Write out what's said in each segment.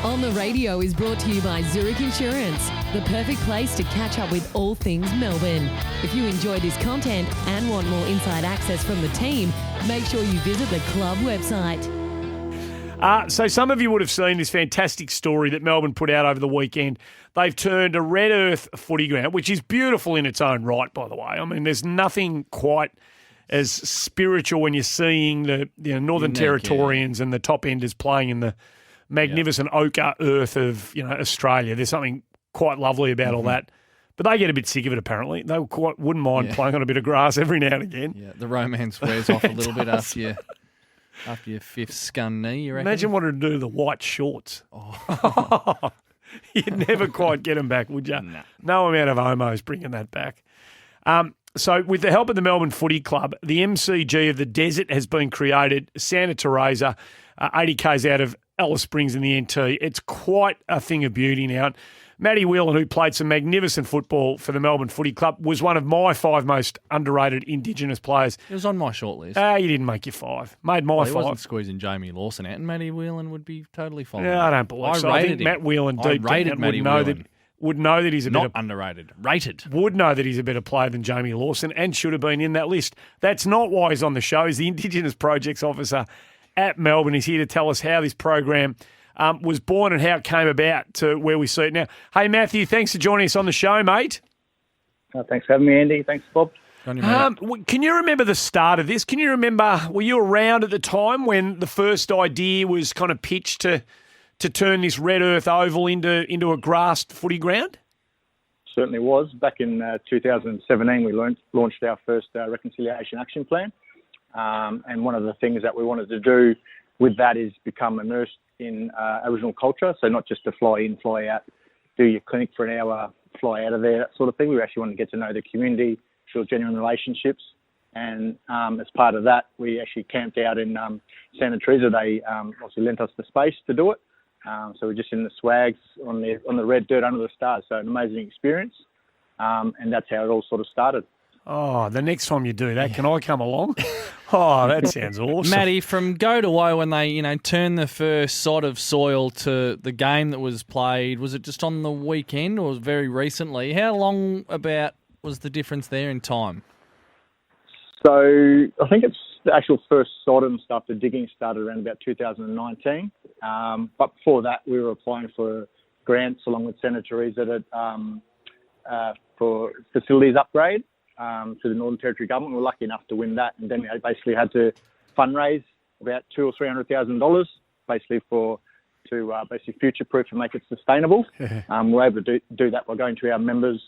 On the Radio is brought to you by Zurich Insurance, the perfect place to catch up with all things Melbourne. If you enjoy this content and want more inside access from the team, make sure you visit the club website. So some of you would have seen this fantastic story that Melbourne put out over the weekend. They've turned a red earth footy ground, which is beautiful in its own right, by the way. I mean, there's nothing quite as spiritual when you're seeing the Northern Territorians and the top enders playing in the magnificent ochre earth of Australia. There's something quite lovely about all that. But they get a bit sick of it, apparently. They wouldn't mind playing on a bit of grass every now and again. Yeah, the romance wears off a little bit after your fifth scun knee, you reckon? Imagine what it'd do to the white shorts. Oh. You'd never quite get them back, would you? No amount of homos bringing that back. So with the help of the Melbourne Footy Club, the MCG of the desert has been created. Santa Teresa, 80 k's out of Alice Springs in the NT. It's quite a thing of beauty now. Matty Whelan, who played some magnificent football for the Melbourne Footy Club, was one of my 5 most underrated Indigenous players. He was on my shortlist. He didn't make your 5. Made my 5. He wasn't squeezing Jamie Lawson out, and Matty Whelan would be totally fine. Yeah, I don't believe so. I think Matt Whelan deep down would know that he's a not better underrated, rated. Would know that he's a better player than Jamie Lawson and should have been in that list. That's not why he's on the show. He's the Indigenous Projects Officer at Melbourne. He's here to tell us how this program was born and how it came about to where we see it now. Hey, Matthew, thanks for joining us on the show, mate. Thanks for having me, Andy. Thanks, Bob. Can you remember the start of this? Can you remember, were you around at the time when the first idea was kind of pitched to turn this red earth oval into a grassed footy ground? Certainly was. Back in 2017, we launched our first reconciliation action plan. And one of the things that we wanted to do with that is become immersed in Aboriginal culture. So not just to fly in, fly out, do your clinic for an hour, fly out of there, that sort of thing. We actually want to get to know the community, build genuine relationships. And as part of that, we actually camped out in Santa Teresa. They obviously lent us the space to do it. So we're just in the swags on the red dirt under the stars. So an amazing experience. And that's how it all sort of started. Oh, the next time you do that, can I come along? Oh, that sounds awesome. Matty, from go to woe when they, turned the first sod of soil to the game that was played, was it just on the weekend or very recently? How long about was the difference there in time? So I think it's the actual first sod and stuff, the digging started around about 2019. But before that, we were applying for grants along with Santa Teresa for facilities upgrade to the Northern Territory government. We were lucky enough to win that, and then we basically had to fundraise about $200,000 or $300,000 basically to future-proof and make it sustainable. We're able to do that by going to our members,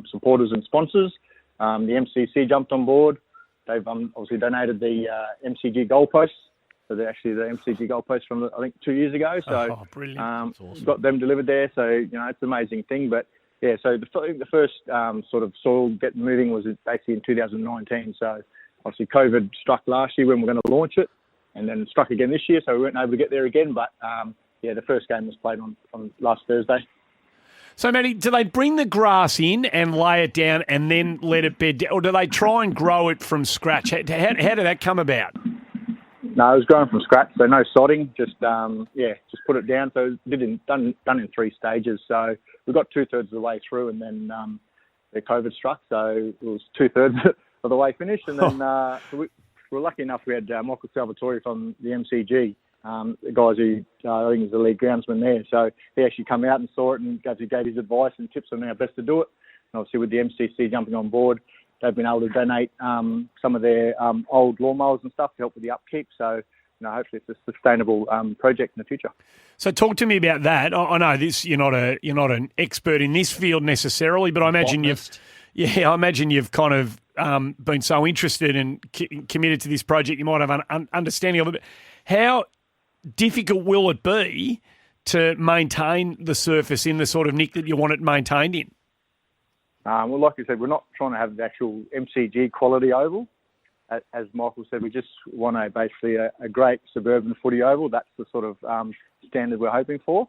supporters and sponsors. The MCC jumped on board. They've obviously donated the MCG goalposts. So they're actually the MCG goalposts from, I think, 2 years ago. So brilliant. That's awesome. Got them delivered there. So, it's an amazing thing. But, yeah, so the first sort of soil getting moving was basically in 2019. So, obviously, COVID struck last year when we were going to launch it, and then struck again this year. So we weren't able to get there again. But, the first game was played on last Thursday. So, Matty, do they bring the grass in and lay it down and then let it bed down? Or do they try and grow it from scratch? How did that come about? No, it was grown from scratch, so no sodding, just put it down. So it done in 3 stages. So we got 2/3 of the way through, and then the COVID struck, so it was 2/3 of the way finished. And then we were lucky enough, we had Michael Salvatore from the MCG, the guys who I think is the lead groundsman there. So he actually come out and saw it and gave his advice and tips on how best to do it. And obviously with the MCC jumping on board, they've been able to donate some of their old lawnmowers and stuff to help with the upkeep. So, hopefully it's a sustainable project in the future. So talk to me about that. I know this. You're not an expert in this field necessarily, but I imagine you've kind of been so interested and committed to this project, you might have an understanding of it. How difficult will it be to maintain the surface in the sort of nick that you want it maintained in? Well, like you said, we're not trying to have the actual MCG quality oval. As Michael said, we just want basically a great suburban footy oval. That's the sort of standard we're hoping for.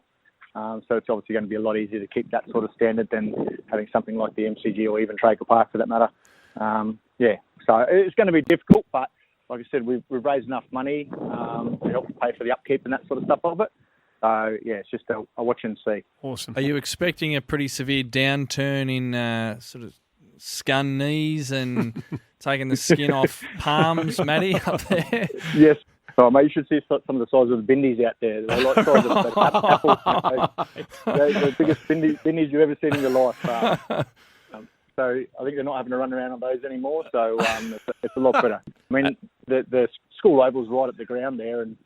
So it's obviously going to be a lot easier to keep that sort of standard than having something like the MCG or even Traeger Park for that matter. So it's going to be difficult, but like I said, we've raised enough money to help pay for the upkeep and that sort of stuff of it. So, yeah, it's just a watch and see. Awesome. Are you expecting a pretty severe downturn in sort of scun knees and taking the skin off palms, Matty, up there? Yes. Oh, mate, you should see some of the size of the bindies out there. They're like size of apples. They're the biggest bindies you've ever seen in your life. So I think they're not having to run around on those anymore. So it's a lot better. I mean, the school oval's right at the ground there, and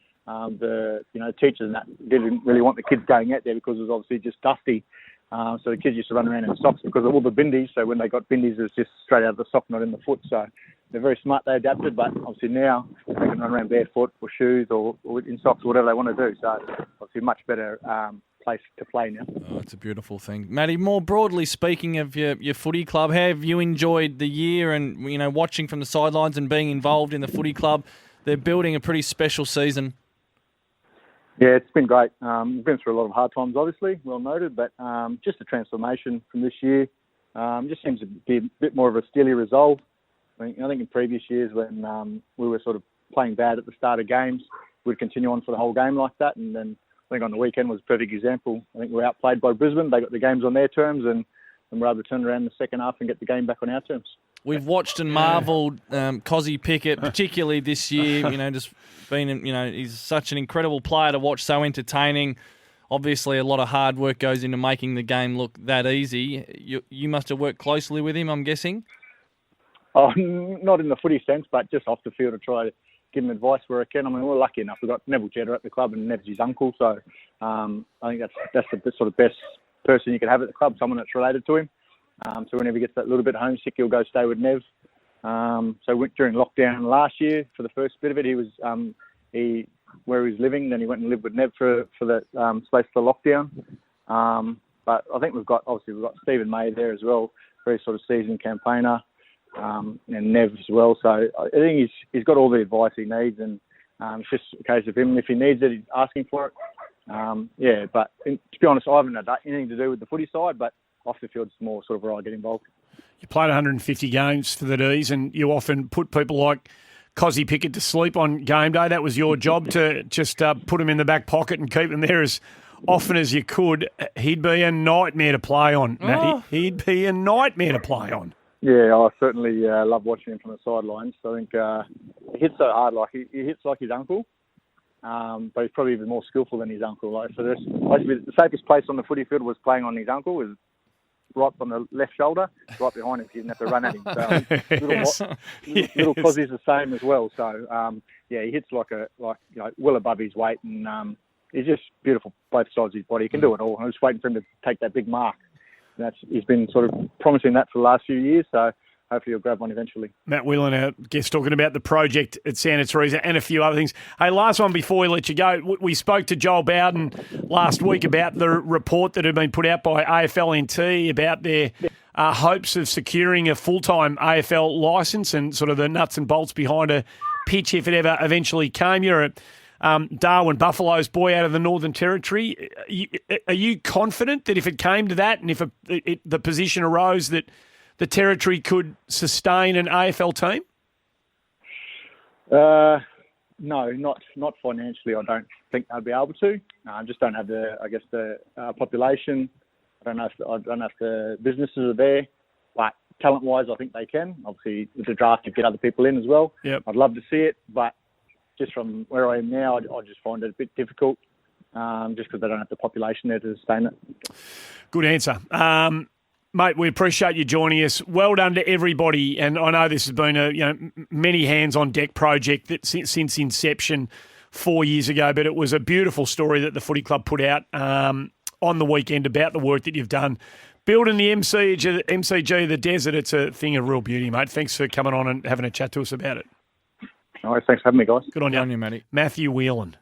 the teachers and that didn't really want the kids going out there because it was obviously just dusty. So the kids used to run around in socks because of all the bindies. So when they got bindies, it was just straight out of the sock, not in the foot. So they're very smart. They adapted, but obviously now they can run around barefoot or shoes or in socks or whatever they want to do. So obviously much better place to play now. Oh, it's a beautiful thing. Matty, more broadly speaking of your footy club, how have you enjoyed the year and, watching from the sidelines and being involved in the footy club? They're building a pretty special season. Yeah, it's been great. We've been through a lot of hard times, obviously, well noted, but just the transformation from this year just seems to be a bit more of a steely resolve. I think in previous years when we were sort of playing bad at the start of games, we'd continue on for the whole game like that, and then I think on the weekend was a perfect example. I think we were outplayed by Brisbane. They got the games on their terms, and we were able to turn around in the second half and get the game back on our terms. We've watched and marvelled Cozzy Pickett, particularly this year. Just being, he's such an incredible player to watch, so entertaining. Obviously, a lot of hard work goes into making the game look that easy. You must have worked closely with him, I'm guessing. Oh, not in the footy sense, but just off the field to try to give him advice where I can. I mean, we're lucky enough. We've got Neville Jetta at the club, and Nev's his uncle, so I think that's the sort of best person you can have at the club, someone that's related to him. So whenever he gets that little bit homesick, he'll go stay with Nev. So during lockdown last year, for the first bit of it, he was where he was living. Then he went and lived with Nev for the space of the lockdown. But I think we've got Stephen Maher there as well, very sort of seasoned campaigner, and Nev as well. So I think he's got all the advice he needs, and it's just a case of him. If he needs it, he's asking for it. But to be honest, I haven't had anything to do with the footy side, but off the field, it's more sort of where I get involved. You played 150 games for the D's, and you often put people like Cozzy Pickett to sleep on game day. That was your job, to just put him in the back pocket and keep him there as often as you could. He'd be a nightmare to play on, Matty. Oh. He'd be a nightmare to play on. Yeah, I certainly love watching him from the sidelines. I think he hits so hard, like he hits like his uncle, but he's probably even more skillful than his uncle. So basically, the safest place on the footy field was playing on his uncle, was right on the left shoulder, right behind him, so you didn't have to run at him. So little Cozzy's the same as well. So he hits well above his weight, and he's just beautiful both sides of his body. He can do it all. I'm just waiting for him to take that big mark. He's been sort of promising that for the last few years, so hopefully he'll grab one eventually. Matt Whelan, our guest, talking about the project at Santa Teresa and a few other things. Hey, last one before we let you go. We spoke to Joel Bowden last week about the report that had been put out by AFLNT about their hopes of securing a full-time AFL licence and sort of the nuts and bolts behind a pitch if it ever eventually came. You're a Darwin Buffaloes boy out of the Northern Territory. Are you confident that if it came to that and if the position arose that the Territory could sustain an AFL team? No, not financially. I don't think they'd be able to. I just don't have the population. I don't know if the businesses are there. But talent-wise, I think they can. Obviously, with the draft, you get other people in as well. Yep. I'd love to see it, but just from where I am now, I just find it a bit difficult, just because they don't have the population there to sustain it. Good answer. Mate, we appreciate you joining us. Well done to everybody, and I know this has been a many hands on deck project that since inception 4 years ago, but it was a beautiful story that the Footy Club put out on the weekend about the work that you've done. Building the MCG, the desert, it's a thing of real beauty, mate. Thanks for coming on and having a chat to us about it. All right, thanks for having me, guys. Good on you, Matty. Matthew Whelan.